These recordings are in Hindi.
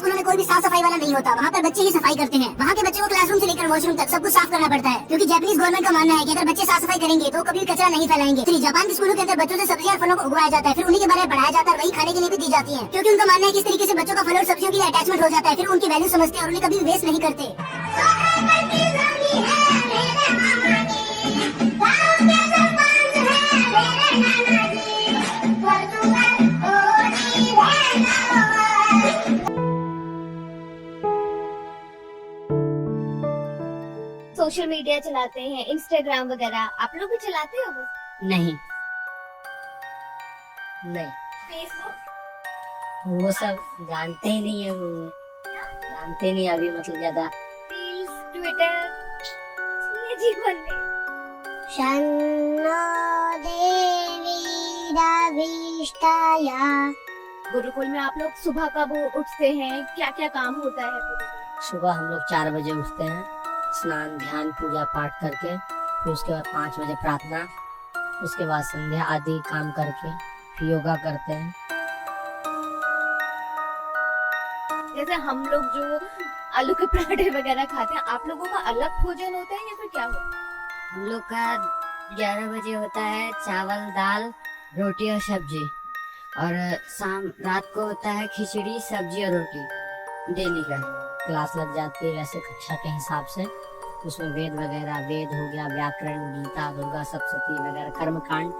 स्कूलों में कोई भी साफ सफाई वाला नहीं होता, वहाँ पर बच्चे ही सफाई करते हैं। वहाँ के बच्चों को क्लासरूम से लेकर वॉशरूम तक सब कुछ साफ करना पड़ता है, क्योंकि जापानीज गवर्नमेंट का मानना है कि अगर बच्चे साफ सफाई करेंगे तो कभी कचरा नहीं फैलाएंगे। फिर जापान के स्कूलों के अंदर बच्चों से सब्जियां और फलों को उगाया जाता है, फिर उन्हीं के बारे में पढ़ाया जाता है और वही खाने के लिए भी दी जाती है, क्योंकि उनका मानना है कि इस तरीके से बच्चों का फल और सब्जियों के लिए अटैचमेंट हो जाता है, फिर उनकी वैल्यू समझते हैं और उन्हें कभी भी वेस्ट नहीं करते। सोशल मीडिया चलाते हैं, इंस्टाग्राम वगैरह, आप लोग भी चलाते हो? नहीं नहीं, फेसबुक, वो सब जानते ही नहीं है, वो जानते नहीं अभी, मतलब ज्यादा। रील्स, ट्विटर, ये जीवन में गुरुकुल में आप लोग सुबह कब उठते हैं, क्या क्या काम होता है? सुबह हम लोग 4 बजे उठते हैं, स्नान ध्यान पूजा पाठ करके, फिर उसके बाद 5 बजे प्रार्थना, उसके बाद संध्या आदि काम करके फिर योगा करते हैं। जैसे हम लोग जो आलू के पराठे वगैरह खाते हैं, आप लोगों का अलग भोजन होता है या फिर क्या होता है? हम लोग का 11 बजे होता है चावल दाल रोटी और सब्जी, और शाम रात को होता है खिचड़ी सब्जी और रोटी। डेली का क्लास लग जाती है वैसे कक्षा के हिसाब से, उसमें वेद वगैरह, वेद हो गया, व्याकरण, गीता, दुर्गा सप्तशती वगैरह, कर्मकांड,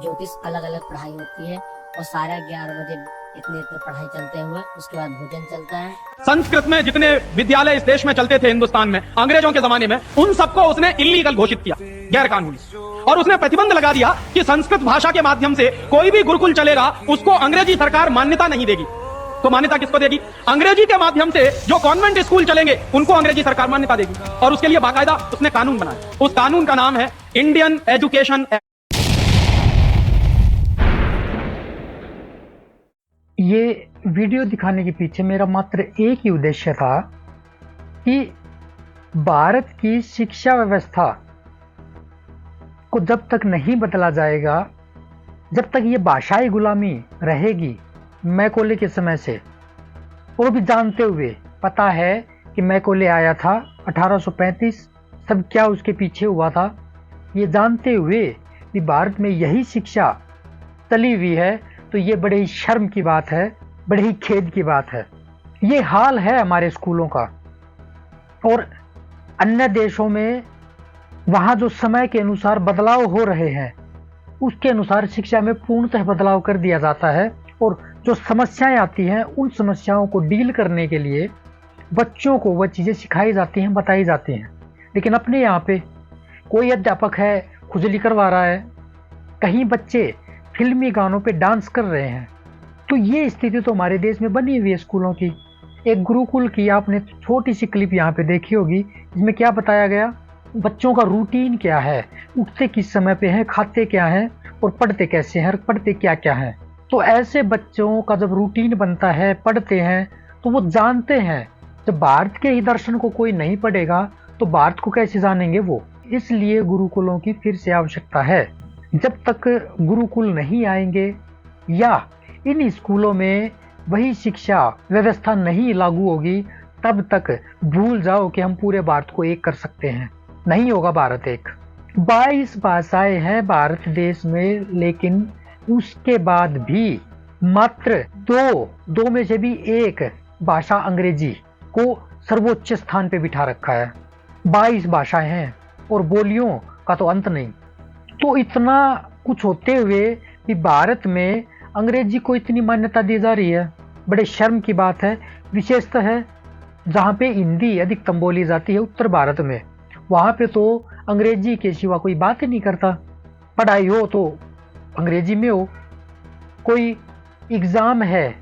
ज्योतिष, अलग अलग पढ़ाई होती है। और सारा 11 बजे इतने पढ़ाई चलते हुए उसके बाद भोजन चलता है। संस्कृत में जितने विद्यालय इस देश में चलते थे हिंदुस्तान में अंग्रेजों के जमाने में, उन सबको उसने इलीगल घोषित किया, गैर कानूनी, और उसने प्रतिबंध लगा दिया कि संस्कृत भाषा के माध्यम से कोई भी गुरुकुल चलेगा उसको अंग्रेजी सरकार मान्यता नहीं देगी। तो मान्यता किसको देगी? अंग्रेजी के माध्यम से जो कॉन्वेंट स्कूल चलेंगे उनको अंग्रेजी सरकार मान्यता देगी, और उसके लिए बाकायदा उसने कानून बनाया। उस कानून का नाम है इंडियन एजुकेशन एक्ट। ये वीडियो दिखाने के पीछे मेरा मात्र एक ही उद्देश्य था कि भारत की शिक्षा व्यवस्था को जब तक नहीं बदला जाएगा, जब तक ये भाषाई गुलामी रहेगी मैकोले के समय से, और भी जानते हुए, पता है कि मैकोले आया था 1835, सब क्या उसके पीछे हुआ था, ये जानते हुए कि भारत में यही शिक्षा चली हुई है, तो ये बड़े ही शर्म की बात है, बड़े ही खेद की बात है। ये हाल है हमारे स्कूलों का। और अन्य देशों में वहाँ जो समय के अनुसार बदलाव हो रहे हैं, उसके अनुसार शिक्षा में पूर्णतः बदलाव कर दिया जाता है, और जो समस्याएं आती हैं उन समस्याओं को डील करने के लिए बच्चों को वह चीज़ें सिखाई जाती हैं, बताई जाती हैं। लेकिन अपने यहाँ पे कोई अध्यापक है खुजली करवा रहा है, कहीं बच्चे फिल्मी गानों पे डांस कर रहे हैं। तो ये स्थिति तो हमारे देश में बनी हुई है स्कूलों की। एक गुरुकुल की आपने छोटी सी क्लिप यहाँ पे देखी होगी, इसमें क्या बताया गया, बच्चों का रूटीन क्या है, उठते किस समय पे हैं, खाते क्या हैं और पढ़ते कैसे हैं, पढ़ते क्या क्या हैं। तो ऐसे बच्चों का जब रूटीन बनता है, पढ़ते हैं, तो वो जानते हैं। जब भारत के ही दर्शन को कोई नहीं पढ़ेगा तो भारत को कैसे जानेंगे वो। इसलिए गुरुकुलों की फिर से आवश्यकता है। जब तक गुरुकुल नहीं आएंगे या इन स्कूलों में वही शिक्षा व्यवस्था नहीं लागू होगी, तब तक भूल जाओ कि हम पूरे भारत को एक कर सकते हैं। नहीं होगा भारत एक। 22 भाषाएं हैं भारत देश में, लेकिन उसके बाद भी मात्र दो में से भी एक भाषा अंग्रेजी को सर्वोच्च स्थान पे बिठा रखा है। 22 भाषाएं हैं और बोलियों का तो अंत नहीं। तो इतना कुछ होते हुए भी भारत में अंग्रेजी को इतनी मान्यता दी जा रही है, बड़े शर्म की बात है। विशेषतः है जहाँ पे हिंदी अधिकतम बोली जाती है उत्तर भारत में, वहाँ पे तो अंग्रेजी के सिवा कोई बात ही नहीं करता। पढ़ाई हो तो अंग्रेजी में हो, कोई एग्ज़ाम है,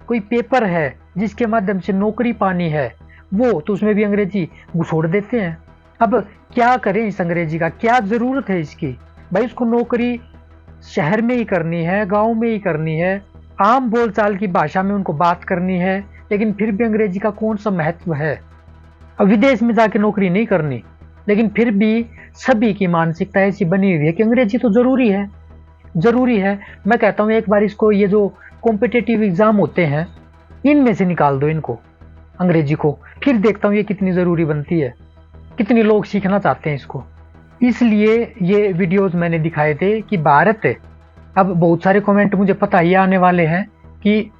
कोई पेपर है जिसके माध्यम से नौकरी पानी है, वो तो उसमें भी अंग्रेजी घुसोड़ देते हैं। अब क्या करें इस अंग्रेजी का, क्या ज़रूरत है इसकी? भाई इसको नौकरी शहर में ही करनी है, गांव में ही करनी है, आम बोलचाल की भाषा में उनको बात करनी है, लेकिन फिर भी अंग्रेजी का कौन सा महत्व है? अब विदेश में जाके नौकरी नहीं करनी, लेकिन फिर भी सभी की मानसिकता ऐसी बनी हुई है कि अंग्रेजी तो ज़रूरी है, ज़रूरी है। मैं कहता हूँ एक बार इसको, ये जो कॉम्पिटिटिव एग्ज़ाम होते हैं इनमें से निकाल दो इनको, अंग्रेजी को, फिर देखता हूँ ये कितनी ज़रूरी बनती है, कितने लोग सीखना चाहते हैं इसको। इसलिए ये वीडियोस मैंने दिखाए थे कि भारत, अब बहुत सारे कमेंट मुझे पता ही आने वाले हैं कि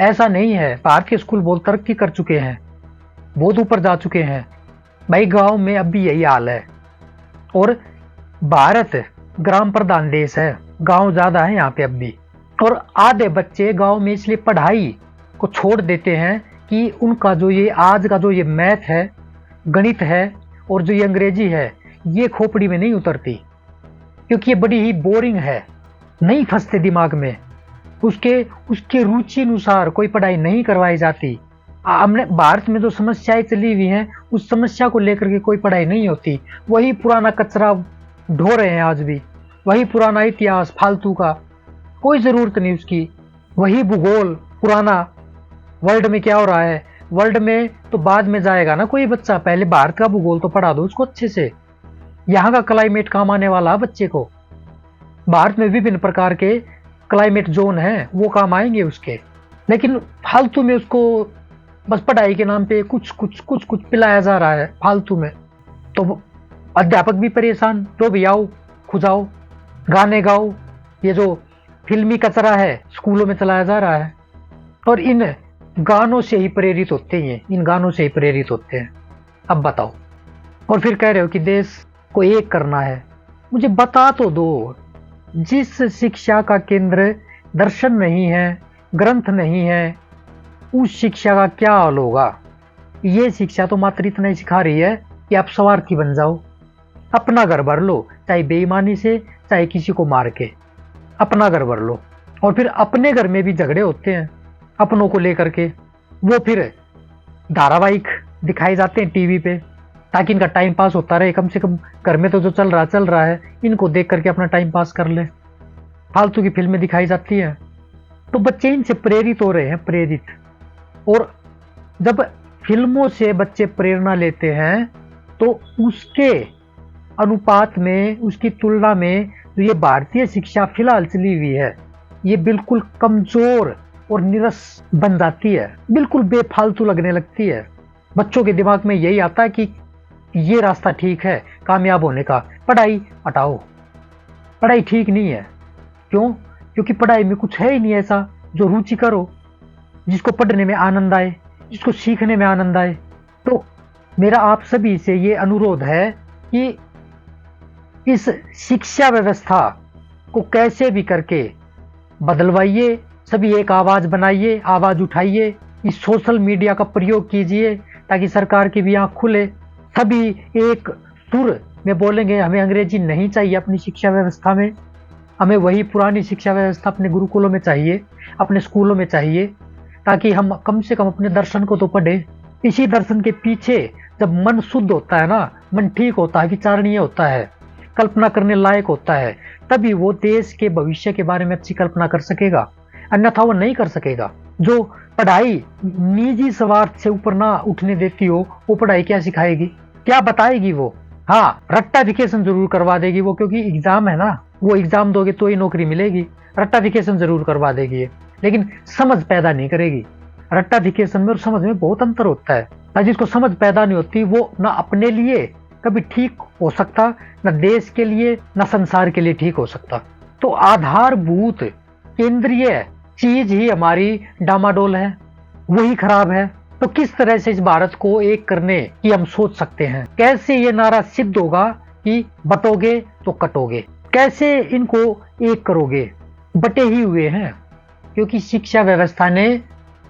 ऐसा नहीं है, भारत के स्कूल बहुत तरक्की कर चुके हैं, बहुत ऊपर जा चुके हैं। भाई गांव में अब भी यही हाल है, और भारत ग्राम प्रधान देश है, गांव ज़्यादा है यहाँ पे अब भी। और आधे बच्चे गांव में इसलिए पढ़ाई को छोड़ देते हैं कि उनका जो ये आज का जो ये मैथ है, गणित है और जो ये अंग्रेजी है, ये खोपड़ी में नहीं उतरती, क्योंकि ये बड़ी ही बोरिंग है, नहीं फंसते दिमाग में। उसके रुचि अनुसार कोई पढ़ाई नहीं करवाई जाती। हमने भारत में जो समस्याएं चली हुई हैं, उस समस्या को लेकर के कोई पढ़ाई नहीं होती। वही पुराना कचरा ढो रहे हैं आज भी, वही पुराना इतिहास फालतू का, कोई ज़रूरत नहीं उसकी। वही भूगोल पुराना, वर्ल्ड में क्या हो रहा है, वर्ल्ड में तो बाद में जाएगा ना कोई बच्चा, पहले भारत का भूगोल तो पढ़ा दो उसको अच्छे से। यहाँ का क्लाइमेट काम आने वाला है बच्चे को। भारत में विभिन्न प्रकार के क्लाइमेट जोन हैं, वो काम आएंगे उसके। लेकिन फालतू में उसको बस पढ़ाई के नाम पे कुछ कुछ पिलाया जा रहा है फालतू में। तो अध्यापक भी परेशान, जो भी आओ खुजाओ, गाने गाओ, ये जो फिल्मी कचरा है स्कूलों में चलाया जा रहा है, और इन गानों से ही प्रेरित होते हैं, इन गानों से ही प्रेरित होते हैं। अब बताओ, और फिर कह रहे हो कि देश को एक करना है। मुझे बता तो दो, जिस शिक्षा का केंद्र दर्शन नहीं है, ग्रंथ नहीं है, उस शिक्षा का क्या हाल होगा। ये शिक्षा तो मात्र इतना ही सिखा रही है कि आप स्वार्थी बन जाओ, अपना घर भर लो, चाहे बेईमानी से, चाहे किसी को मार के अपना घर भर लो। और फिर अपने घर में भी झगड़े होते हैं अपनों को लेकर के, वो फिर धारावाहिक दिखाए जाते हैं टीवी पे, ताकि इनका टाइम पास होता रहे। कम से कम घर में तो जो चल रहा है, इनको देख करके अपना टाइम पास कर ले। फालतू की फिल्में दिखाई जाती हैं, तो बच्चे इनसे प्रेरित हो रहे हैं, प्रेरित। और जब फिल्मों से बच्चे प्रेरणा लेते हैं, तो उसके अनुपात में, उसकी तुलना में जो ये भारतीय शिक्षा फिलहाल चली हुई है, ये बिल्कुल कमजोर और निरस बन जाती है, बिल्कुल बेफालतू लगने लगती है। बच्चों के दिमाग में यही आता है कि ये रास्ता ठीक है कामयाब होने का, पढ़ाई हटाओ। पढ़ाई ठीक नहीं है। क्यों? क्योंकि पढ़ाई में कुछ है ही नहीं ऐसा जो रुचि करो, जिसको पढ़ने में आनंद आए, जिसको सीखने में आनंद आए। तो मेरा आप सभी से ये अनुरोध है कि इस शिक्षा व्यवस्था को कैसे भी करके बदलवाइए, सभी एक आवाज बनाइए, आवाज उठाइए, इस सोशल मीडिया का प्रयोग कीजिए ताकि सरकार की भी आंख खुले। सभी एक सुर में बोलेंगे, हमें अंग्रेजी नहीं चाहिए अपनी शिक्षा व्यवस्था में, हमें वही पुरानी शिक्षा व्यवस्था अपने गुरुकुलों में चाहिए, अपने स्कूलों में चाहिए, ताकि हम कम से कम अपने दर्शन को तो पढ़े। इसी दर्शन के पीछे जब मन शुद्ध होता है ना, मन ठीक होता है, विचारणीय होता है, कल्पना करने लायक होता है, तभी वो देश के भविष्य के बारे में अच्छी कल्पना कर सकेगा, अन्यथा वो नहीं कर सकेगा। जो पढ़ाई निजी स्वार्थ से ऊपर ना उठने देती हो, वो पढ़ाई क्या सिखाएगी, क्या बताएगी वो? हाँ, रट्टाफिकेशन जरूर करवा देगी वो, क्योंकि एग्जाम है ना, वो एग्जाम दोगे तो ही नौकरी मिलेगी। रट्टाफिकेशन जरूर करवा देगी, लेकिन समझ पैदा नहीं करेगी। रट्टाफिकेशन में और समझ में बहुत अंतर होता है। जिसको समझ पैदा नहीं होती, वो ना अपने लिए कभी ठीक हो सकता, न देश के लिए, न संसार के लिए ठीक हो सकता। तो आधारभूत केंद्रीय चीज ही हमारी डामाडोल है, वही खराब है। तो किस तरह से इस भारत को एक करने की हम सोच सकते हैं? कैसे ये नारा सिद्ध होगा कि बटोगे तो कटोगे? कैसे इनको एक करोगे? बटे ही हुए हैं, क्योंकि शिक्षा व्यवस्था ने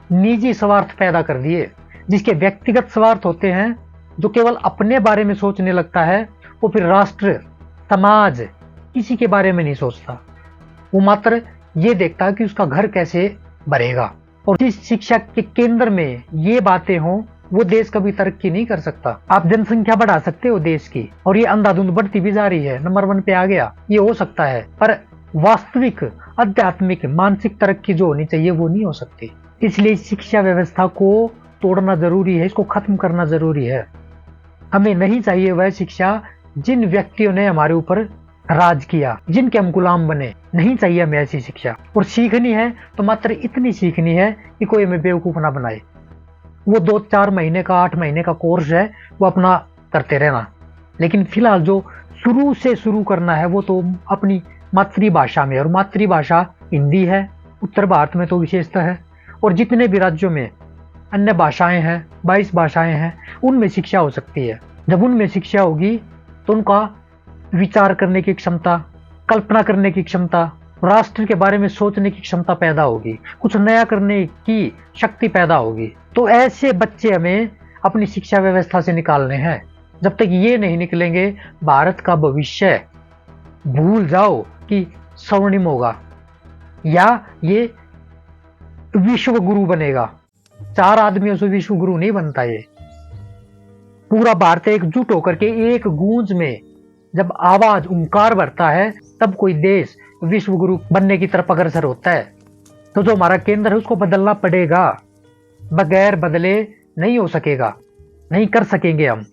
निजी स्वार्थ पैदा कर दिए। जिसके व्यक्तिगत स्वार्थ होते हैं, जो केवल अपने बारे में सोचने लगता है, वो फिर राष्ट्र, समाज, किसी के बारे में नहीं सोचता। वो मात्र ये देखता है कि उसका घर कैसे भरेगा। और जिस शिक्षा के केंद्र में ये बातें हों, वो देश कभी तरक्की नहीं कर सकता। आप जनसंख्या बढ़ा सकते हो देश की, और ये अंधाधुंध बढ़ती भी जा रही है, नंबर 1 पे आ गया, ये हो सकता है, पर वास्तविक आध्यात्मिक मानसिक तरक्की जो होनी चाहिए वो नहीं हो सकती। इसलिए शिक्षा व्यवस्था को तोड़ना जरूरी है, इसको खत्म करना जरूरी है। हमें नहीं चाहिए वह शिक्षा जिन व्यक्तियों ने हमारे ऊपर राज किया, जिनके हम गुलाम बने। नहीं चाहिए हमें ऐसी शिक्षा। और सीखनी है तो मात्र इतनी सीखनी है कि कोई हमें बेवकूफ ना बनाए। वो 2-4 महीने का 8 महीने का कोर्स है वो अपना करते रहना। लेकिन फिलहाल जो शुरू से शुरू करना है वो तो अपनी मातृभाषा में, और मातृभाषा हिंदी है, उत्तर भारत में तो विशेषता है, और जितने भी राज्यों में अन्य भाषाएं हैं, 22 भाषाएं हैं, उनमें शिक्षा हो सकती है। जब उनमें शिक्षा होगी तो उनका विचार करने की क्षमता, कल्पना करने की क्षमता, राष्ट्र के बारे में सोचने की क्षमता पैदा होगी, कुछ नया करने की शक्ति पैदा होगी। तो ऐसे बच्चे हमें अपनी शिक्षा व्यवस्था से निकालने हैं। जब तक ये नहीं निकलेंगे, भारत का भविष्य भूल जाओ कि स्वर्णिम होगा या ये विश्व गुरु बनेगा। 4 आदमियों से विश्व गुरु नहीं बनता। ये पूरा भारत एकजुट होकर के एक गूंज में जब आवाज ओंकार भरता है, तब कोई देश विश्व गुरु बनने की तरफ अग्रसर होता है। तो जो हमारा केंद्र है उसको बदलना पड़ेगा, बगैर बदले नहीं हो सकेगा, नहीं कर सकेंगे हम।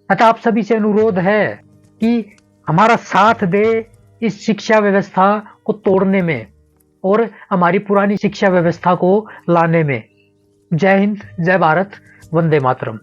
अच्छा, आप सभी से अनुरोध है कि हमारा साथ दे इस शिक्षा व्यवस्था को तोड़ने में और हमारी पुरानी शिक्षा व्यवस्था को लाने में। जय हिंद, जय भारत, वंदे मातरम।